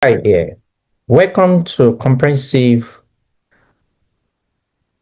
Hi there. Welcome to comprehensive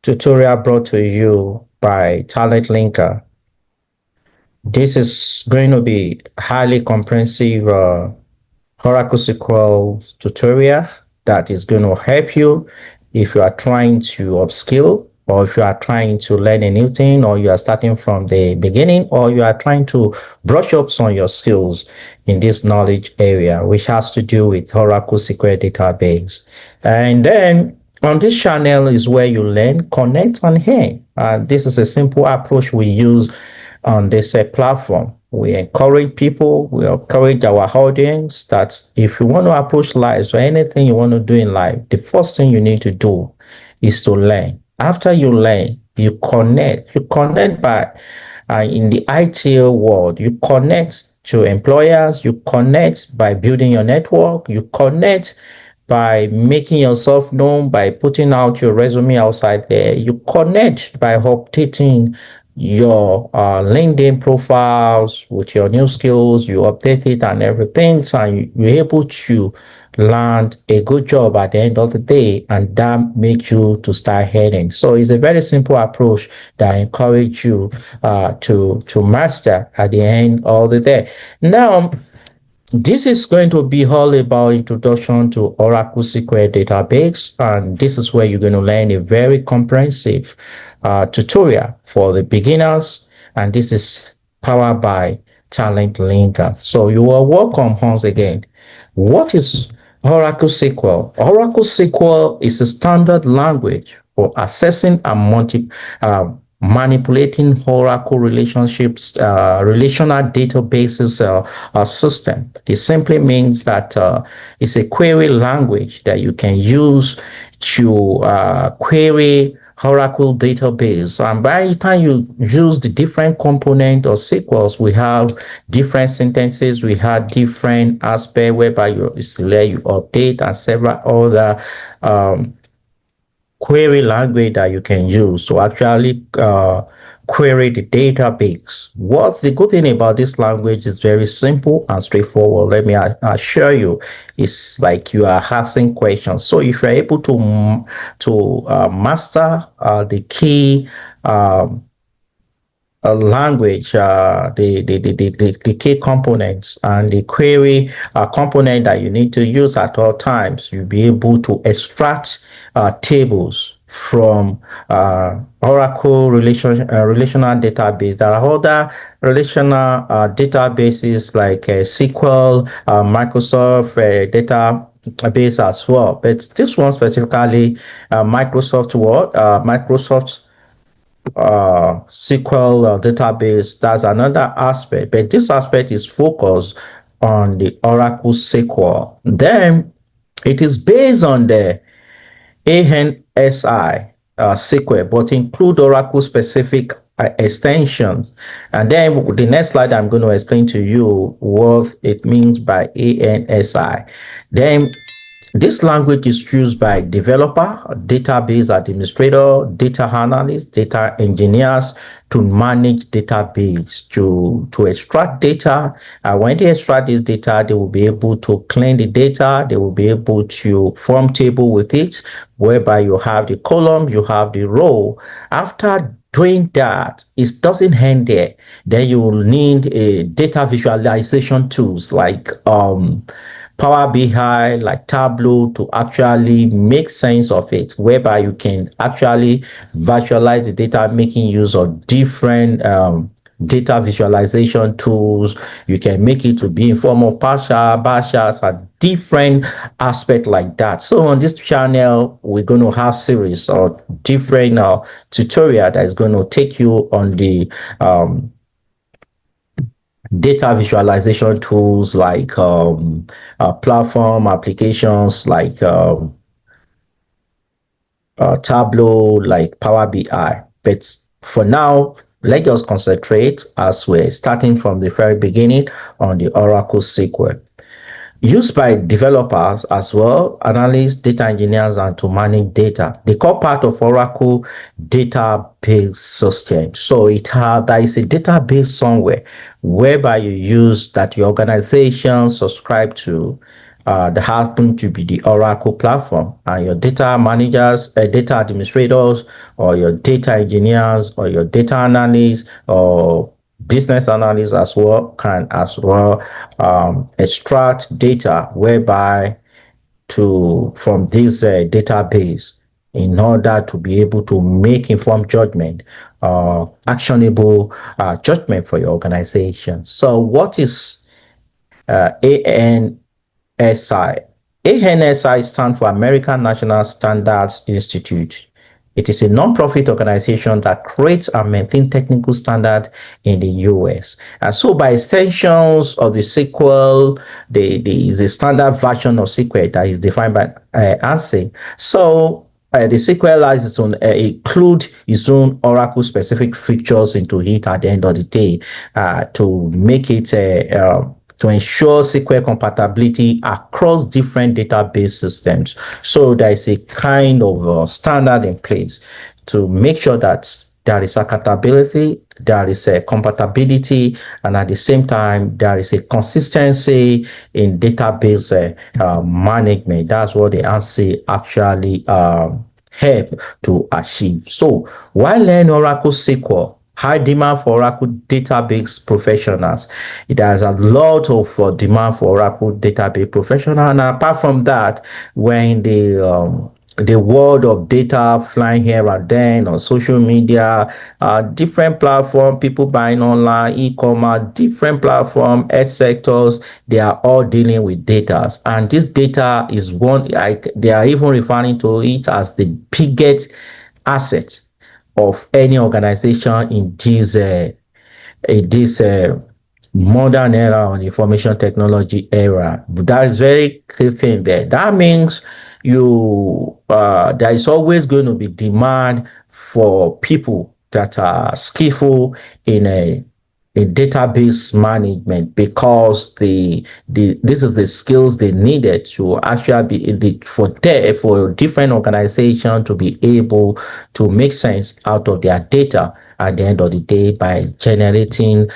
tutorial brought to you by Talent Linker. This is going to be highly comprehensive Oracle SQL tutorial that is going to help you if you are trying to upskill, or if you are trying to learn a new thing, or you are starting from the beginning, or you are trying to brush up on your skills in this knowledge area, which has to do with Oracle SQL Database. And then on this channel is where you learn, connect, and earn. This is a simple approach we use on this platform. We encourage people, we encourage our audience that if you want to approach life or anything you want to do in life, the first thing you need to do is to learn. After you learn, you connect. You connect by, in the IT world, you connect to employers, you connect by building your network, you connect by making yourself known, by putting out your resume outside there, you connect by updating your LinkedIn profiles with your new skills, you update it and everything, so you're able to land a good job at the end of the day, and that makes you to start heading. So it's a very simple approach that I encourage you to master at the end of the day. Now, this is going to be all about introduction to Oracle SQL Database, and this is where you're going to learn a very comprehensive tutorial for the beginners, and this is powered by Talent Linker. So you are welcome once again. What is Oracle SQL? Oracle SQL is a standard language for accessing and manipulating Oracle relationships, relational databases system. It simply means that it's a query language that you can use to query Oracle database. And by the time you use the different component or SQLs, we have different sentences, we have different aspects whereby you select, you update, and several other query language that you can use to actually query the database. What the good thing about this language is very simple and straightforward. Let me assure you, it's like you are asking questions. So if you're able to master the key language, the key components and the query component that you need to use at all times, you'll be able to extract tables from Oracle relational database. There are other relational databases like SQL, Microsoft database as well, but this one specifically, Microsoft Word, Microsoft SQL database. That's another aspect, but this aspect is focused on the Oracle SQL. Then it is based on the ANSI SQL, but include Oracle specific extensions. And then the next slide, I'm going to explain to you what it means by ANSI. Then this language is used by developer, database administrator, data analyst, data engineers to manage database, to extract data. And when they extract this data, they will be able to clean the data. They will be able to form table with it, whereby you have the column, you have the row. After doing that, it doesn't end there. Then you will need a data visualization tools like Power BI, like Tableau, to actually make sense of it, whereby you can actually visualize the data, making use of different data visualization tools. You can make it to be in form of partials, and different aspect like that. So on this channel, we're going to have series of different tutorial that is going to take you on the data visualization tools like platform applications like Tableau, like Power BI. But for now, let us concentrate, as we're starting from the very beginning, on the Oracle SQL. Used by developers as well, analysts, data engineers, and to manage data. The core part of Oracle database system. So there is a database somewhere whereby you use that your organization subscribe to, that happen to be the Oracle platform, and your data managers, data administrators, or your data engineers, or your data analysts, or business analysts as well, can as well extract data whereby to from this database in order to be able to make informed judgment, actionable judgment for your organization. So what is ANSI? ANSI stands for American National Standards Institute. It is a non-profit organization that creates and maintains technical standards in the US. And so by extensions of the SQL, the standard version of SQL that is defined by ANSI. So the SQL has its own, include its own Oracle specific features into it at the end of the day to make it to ensure SQL compatibility across different database systems. So there is a kind of standard in place to make sure that there is accountability, there is a compatibility, and at the same time, there is a consistency in database management. That's what the ANSI actually help to achieve. So while learning Oracle SQL, high demand for Oracle database professionals. There's a lot of demand for Oracle database professionals. And apart from that, when the world of data flying here and then on social media, different platform, people buying online, e-commerce, different platform, health sectors, they are all dealing with data. And this data is one, they are even referring to it as the biggest asset of any organization in this modern era on information technology era. That is very key thing there. That means there is always going to be demand for people that are skillful in database management, because this is the skills they needed to actually be for different organizations to be able to make sense out of their data at the end of the day by generating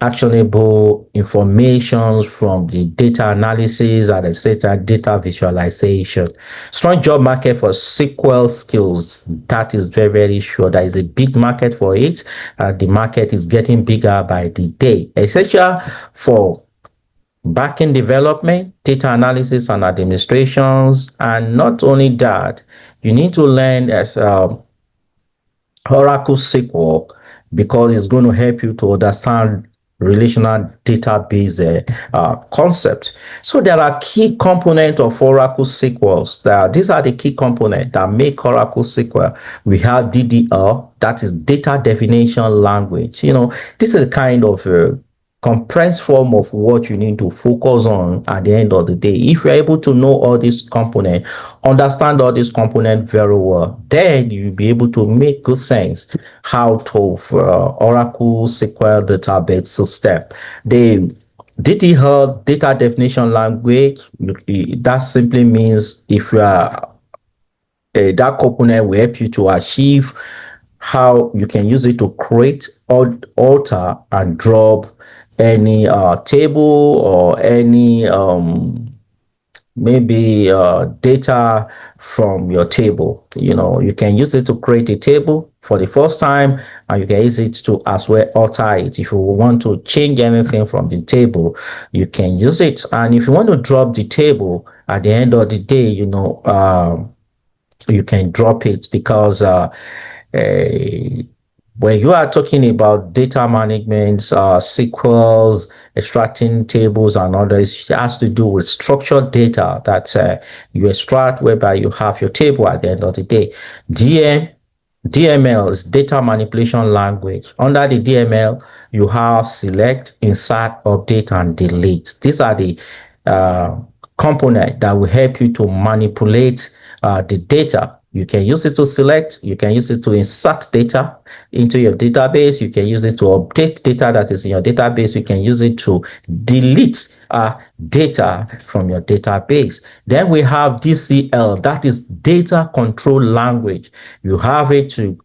actionable information from the data analysis and etc. data visualization. Strong job market for SQL skills. That is very, very sure. There is a big market for it. The market is getting bigger by the day. Essential for backend development, data analysis and administrations. And not only that, you need to learn as Oracle SQL, because it's going to help you to understand relational database concept. So there are key components of Oracle SQL. These are the key components that make Oracle SQL. We have DDL, that is data definition language. This is a kind of compressed form of what you need to focus on at the end of the day. If you're able to know all these components, understand all these components very well, then you'll be able to make good sense out of Oracle SQL database system. The DDL, data definition language, that simply means if you are that component will help you to achieve how you can use it to create, alter, and drop any table or any maybe data from your table. You can use it to create a table for the first time, and you can use it to as well alter it. If you want to change anything from the table, you can use it. And if you want to drop the table at the end of the day, you can drop it, because when you are talking about data management, SQLs, extracting tables and others, it has to do with structured data that you extract, whereby you have your table at the end of the day. DML is data manipulation language. Under the DML, you have select, insert, update, and delete. These are the components that will help you to manipulate the data. You can use it to select, you can use it to insert data into your database, you can use it to update data that is in your database, you can use it to delete data from your database. Then we have DCL, that is data control language. You have it to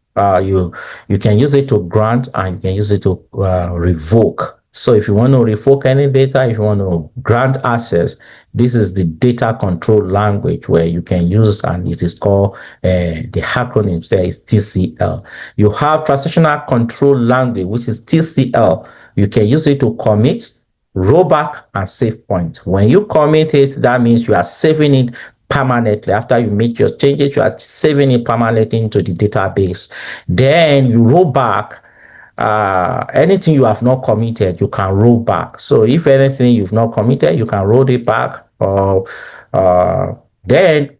you can use it to grant, and you can use it to revoke So if you want to revoke any data, if you want to grant access, this is the data control language where you can use, and it is called the acronym there is TCL. You have transactional control language, which is TCL. You can use it to commit, rollback, and save point. When you commit it, that means you are saving it permanently. After you make your changes, you are saving it permanently into the database. Then you roll back. Anything you have not committed, you can roll back. So if anything you've not committed, you can roll it back, or then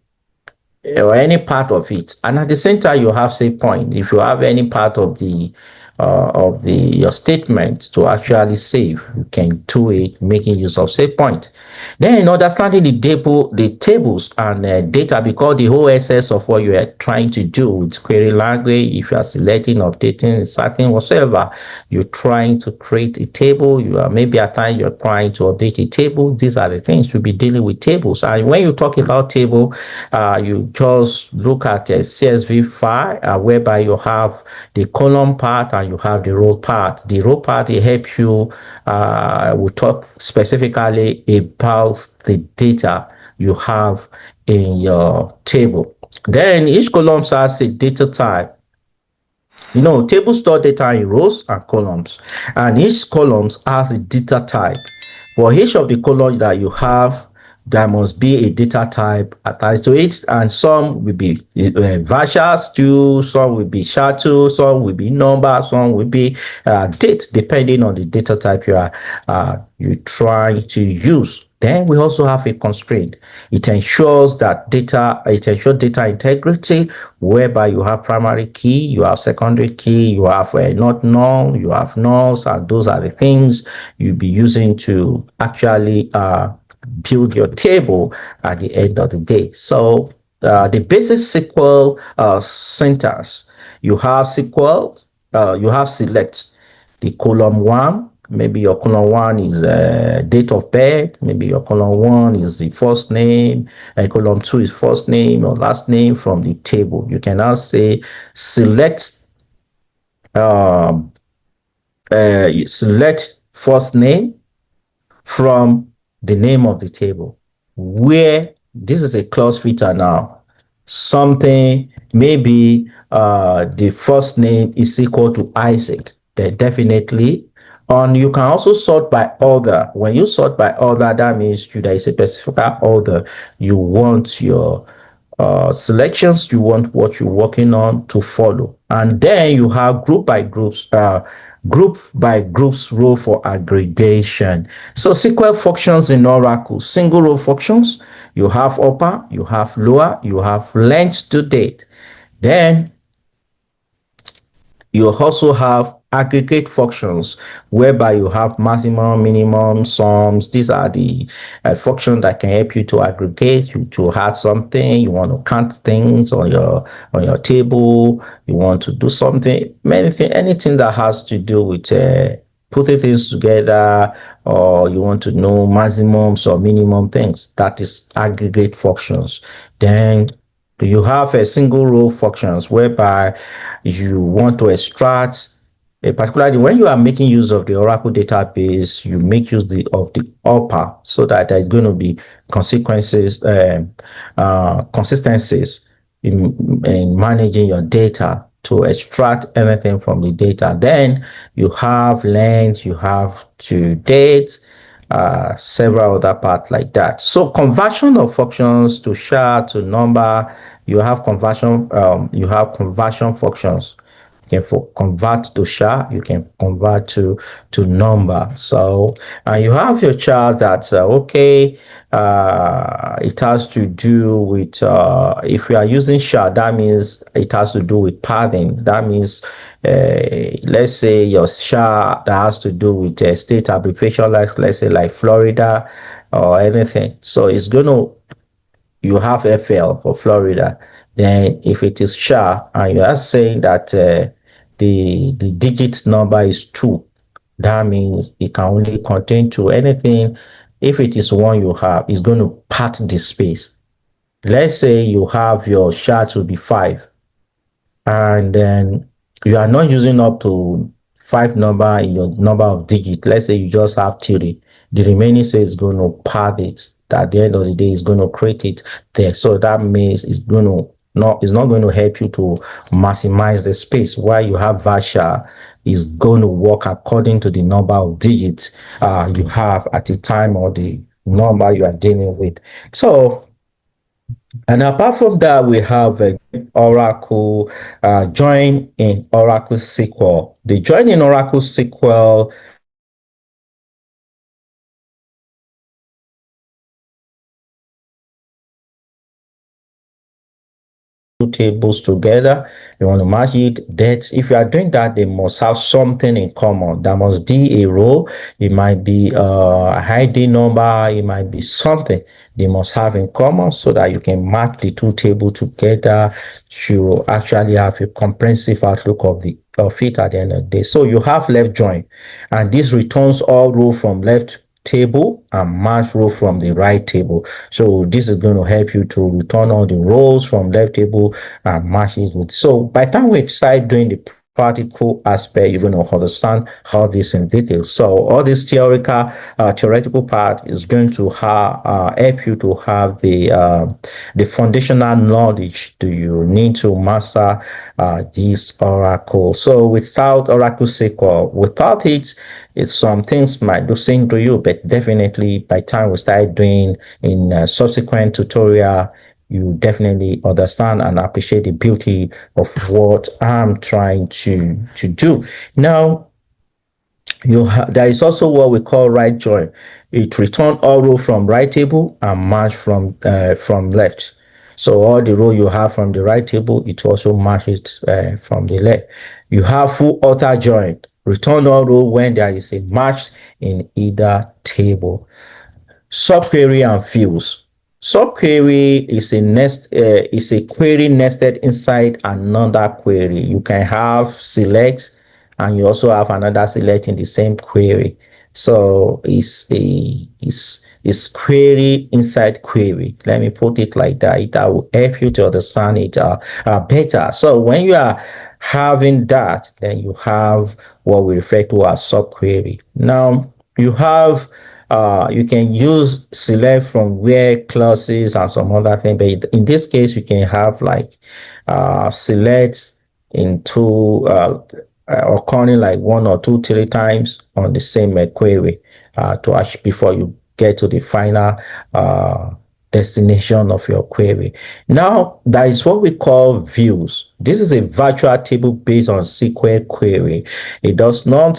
or any part of it. And at the same time, you have save point. If you have any part of the your statement to actually save, you can do it making use of save point. Then understanding the tables and data, because the whole essence of what you are trying to do with query language, if you are selecting, updating, certain whatsoever, you're trying to create a table. You are maybe at times you're trying to update a table. These are the things you'll be dealing with tables. And when you talk about table, you just look at a CSV file whereby you have the column part and you have the row part. The row part will help you. We'll talk specifically about the data you have in your table. Then each column has a data type. You know, tables store data in rows and columns, and each columns has a data type. For each of the columns that you have, there must be a data type attached to it, and some will be varchars too, some will be SHA-2, some will be number, some will be date, depending on the data type you trying to use. Then we also have a constraint. It ensures data integrity, whereby you have primary key, you have secondary key, you have not null, you have nulls, and those are the things you'll be using to actually build your table at the end of the day. So the basic SQL syntax, you have SQL, you have select. The column 1, maybe your column 1 is date of birth, maybe your column 1 is the first name, and column 2 is first name or last name from the table. You can now say select select first name from the name of the table, where this is a clause filter now. Something maybe the first name is equal to Isaac, then definitely. And you can also sort by order. When you sort by order, that means there is a specific order you want your selections, you want what you're working on to follow. And then you have group by groups role for aggregation. So SQL functions in Oracle, single row functions, you have upper, you have lower, you have length to date. Then you also have aggregate functions, whereby you have maximum, minimum, sums. These are the functions that can help you to aggregate, you to add something. You want to count things on your table. You want to do something, anything that has to do with putting things together, or you want to know maximums or minimum things. That is aggregate functions. Then you have a single row functions, whereby you want to extract particularly when you are making use of the Oracle database, you make use of the upper, so that there's going to be consistencies in managing your data to extract anything from the data. Then you have length, you have to date, several other parts like that. So conversion of functions to SHA to number, you have conversion functions. You can convert to SHA, you can convert to number. So you have your chart that it has to do with if you are using SHA, that means it has to do with padding. That means let's say your SHA that has to do with state abbreviation, like let's say like Florida or anything. So it's going to, you have FL for Florida. Then if it is SHA and you are saying that the digit number is 2, that means it can only contain 2. Anything, if it is 1 you have, it's going to part the space. Let's say you have your SHA to be 5, and then you are not using up to five number in your number of digits. Let's say you just have 30. The remaining space is going to pad it. At the end of the day, it's going to create it there. So that means it's not going to help you to maximize the space. While you have VASHA is going to work according to the number of digits you have at the time or the number you are dealing with. So, and apart from that, we have Oracle join in Oracle SQL. The join in Oracle SQL tables together, you want to match it. That if you are doing that, they must have something in common. There must be a row. It might be a ID number. It might be something they must have in common so that you can match the two tables together to actually have a comprehensive outlook of it at the end of the day. So you have left join, and this returns all row from left table and match row from the right table. So this is going to help you to return all the rows from left table and match it with. So by the time we start doing the practical aspect, you're going to understand how this in detail. So all this theoretical part is going to help you to have the foundational knowledge do you need to master this Oracle. So without Oracle SQL, without it, some things might do seem to you, but definitely by the time we start doing in subsequent tutorial, you definitely understand and appreciate the beauty of what I'm trying to do. Now, there is also what we call right join. It returns all row from right table and match from left. So all the row you have from the right table, it also matches from the left. You have full author join. Return all row when there is a match in either table. Subquery and fields. Subquery is a query nested inside another query. You can have select and you also have another select in the same query. So it's query inside query. Let me put it like that. That will help you to understand it better. So when you are having that, then you have what we refer to as subquery. Now you have you can use select from where clauses and some other thing, but in this case, you can have like select into occurring like one or two, three times on the same query to actually before you get to the final destination of your query. Now, that is what we call views. This is a virtual table based on SQL query. It does not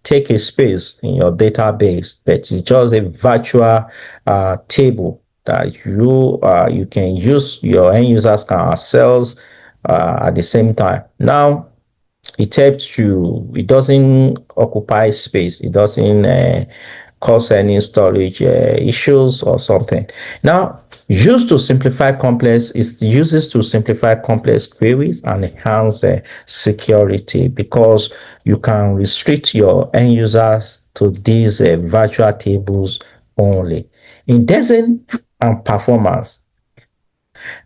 take a space in your database, but it's just a virtual table that you can use. Your end users can access at the same time. Now, it helps you. It doesn't occupy space. It doesn't cause any storage issues or something. Now, used to simplify complex is uses to simplify complex queries and enhance security because you can restrict your end users to these virtual tables only. Indexing and performance.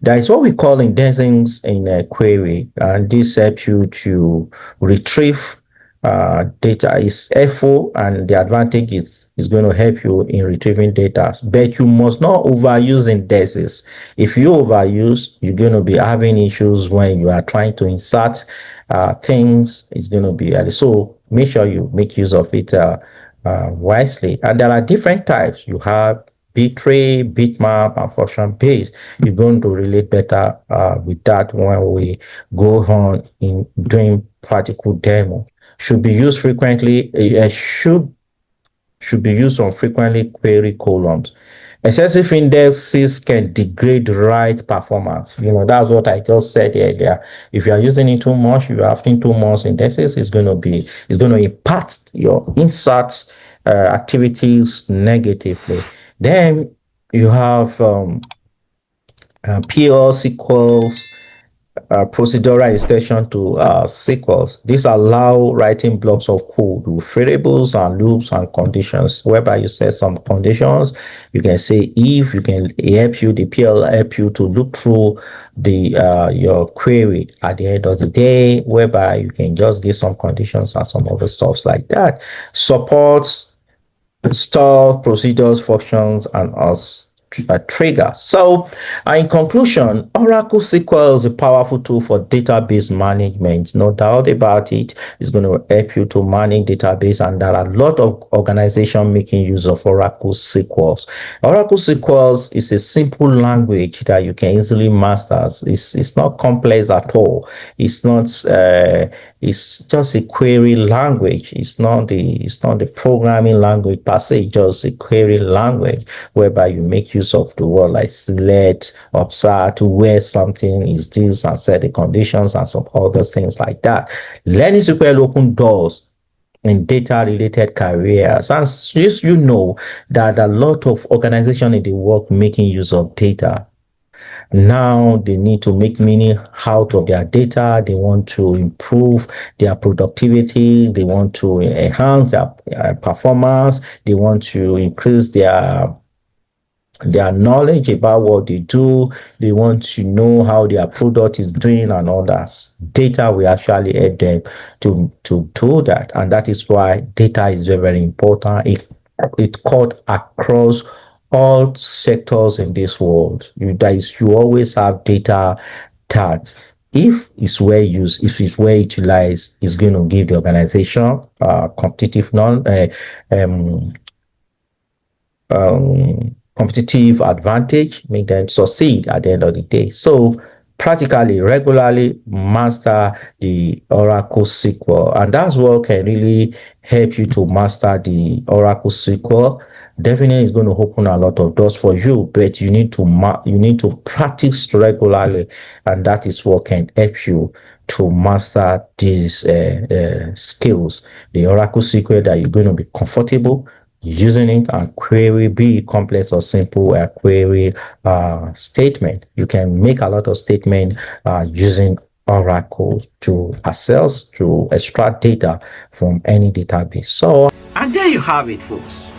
There is what we call indexings in a query, and this helps you to retrieve data. Is helpful, and the advantage is going to help you in retrieving data. But you must not overuse indexes. If you overuse, you're going to be having issues when you are trying to insert things. It's going to be so. Make sure you make use of it wisely. And there are different types. You have B-tree, bitmap, and function base. You're going to relate better with that when we go on in doing practical demo. Should be used frequently. Should be used on frequently query columns. Excessive indexes can degrade write performance. That's what I just said earlier. If you are using it too much, you are having too much indexes, it's going to impact your inserts activities negatively. Then you have PL SQLs procedural extension to SQL. These allow writing blocks of code with variables and loops and conditions, whereby you set some conditions. You can say if, you can help you, the PL help you to look through the your query at the end of the day, whereby you can just give some conditions and some other stuff like that. Supports store procedures, functions, and a trigger. So, in conclusion, Oracle SQL is a powerful tool for database management. No doubt about it. It's going to help you to manage database, and there are a lot of organizations making use of Oracle SQL. Oracle SQL is a simple language that you can easily master. It's not complex at all. It's not. It's just a query language. It's not the programming language per se. Just a query language whereby you make use of the word like select, observe, to where something is this, and set the conditions and some other things like that. Learning SQL open doors in data related careers, and just you know that a lot of organizations in the world making use of data. Now they need to make meaning out of their data. They want to improve their productivity. They want to enhance their performance. They want to increase their knowledge about what they do. They want to know how their product is doing and all that. Data will actually help them to do that. And that is why data is very, very important. It cut across all sectors in this world. You always have data that if it's well used, if it's well utilized, it's going to give the organization competitive competitive advantage, make them succeed at the end of the day. So practically, regularly master the Oracle SQL, and that's what can really help you to master the Oracle SQL. Definitely, it's going to open a lot of doors for you, but you need to practice regularly, and that is what can help you to master these skills. The Oracle SQL that you're going to be comfortable using it, and query, be complex or simple, a query statement. You can make a lot of statement using Oracle to access, to extract data from any database. So, and there you have it, folks.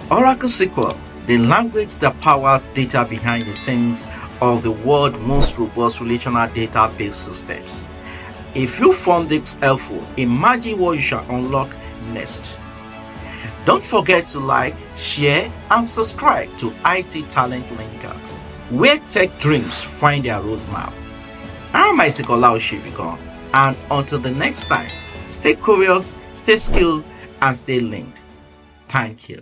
Oracle SQL, the language that powers data behind the scenes of the world's most robust relational database systems. If you found this helpful, imagine what you shall unlock next. Don't forget to like, share, and subscribe to IT Talent Linker, where tech dreams find their roadmap. I'm Isikola Oshibikon, and until the next time, stay curious, stay skilled, and stay linked. Thank you.